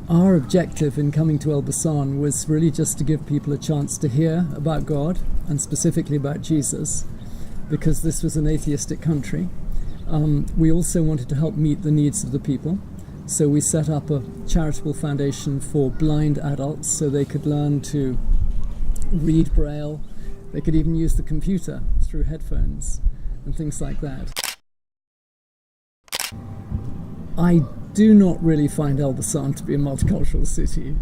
our objective in coming to Elbasan was really just to give people a chance to hear about God, and specifically about Jesus, because this was an atheistic country. We also wanted to help meet the needs of the people, so we set up a charitable foundation for blind adults so they could learn to read Braille. They could even use the computer through headphones and things like that. I do not really find Elbasan to be a multicultural city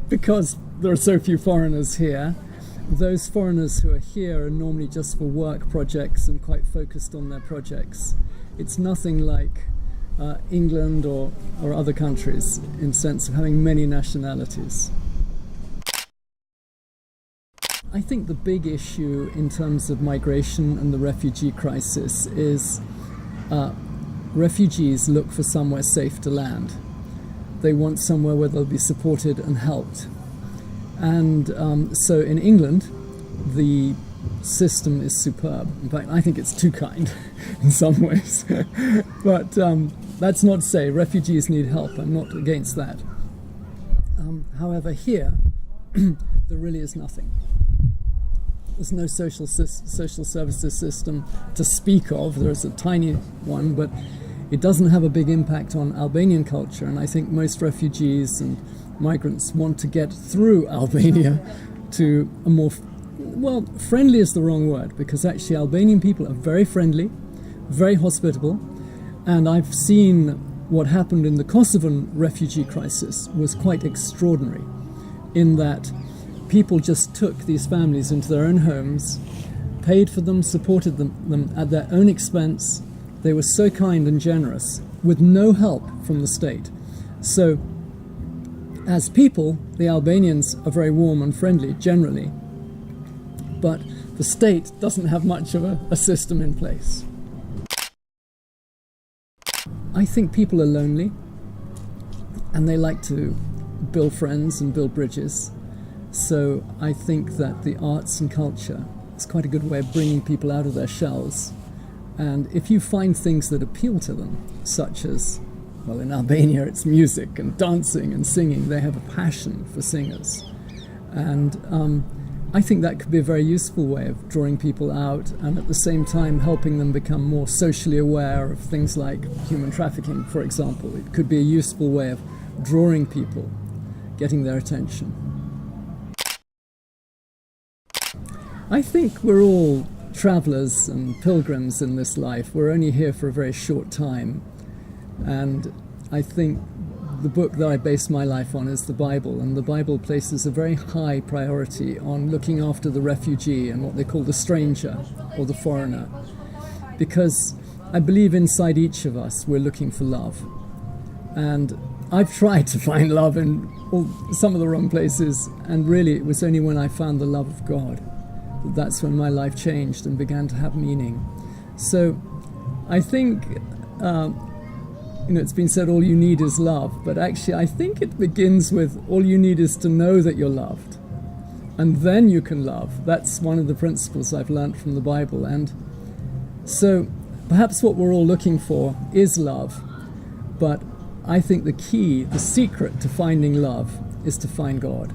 because there are so few foreigners here. Those foreigners who are here are normally just for work projects and quite focused on their projects. It's nothing like England or other countries in sense of having many nationalities. I think the big issue in terms of migration and the refugee crisis is refugees look for somewhere safe to land. They want somewhere where they'll be supported and helped. And so in England, the system is superb. In fact, I think it's too kind in some ways. But that's not to say refugees need help. I'm not against that. However, here, there really is nothing. There's no social services system to speak of. There's a tiny one, but it doesn't have a big impact on Albanian culture. And I think most refugees and migrants want to get through Albania to a more, well, friendly is the wrong word, because actually Albanian people are very friendly, very hospitable. And I've seen what happened in the Kosovan refugee crisis was quite extraordinary, in that people just took these families into their own homes, paid for them, supported them at their own expense. They were so kind and generous, with no help from the state. So, as people, the Albanians are very warm and friendly, generally. But the state doesn't have much of a system in place. I think people are lonely, and they like to build friends and build bridges. So I think that the arts and culture is quite a good way of bringing people out of their shells. And if you find things that appeal to them, such as, well, in Albania it's music and dancing and singing, they have a passion for singers. And I think that could be a very useful way of drawing people out, and at the same time helping them become more socially aware of things like human trafficking, for example. It could be a useful way of drawing people, getting their attention. I think we're all travelers and pilgrims in this life. We're only here for a very short time. And I think the book that I base my life on is the Bible, and the Bible places a very high priority on looking after the refugee and what they call the stranger or the foreigner. Because I believe inside each of us we're looking for love. And I've tried to find love in some of the wrong places, and really it was only when I found the love of God that's when my life changed and began to have meaning. So I think, it's been said all you need is love, but actually I think it begins with all you need is to know that you're loved, and then you can love. That's one of the principles I've learned from the Bible. And so perhaps what we're all looking for is love, but I think the key, the secret to finding love is to find God.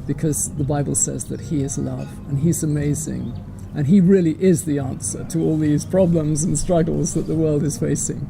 Because the Bible says that He is love, and He's amazing, and He really is the answer to all these problems and struggles that the world is facing.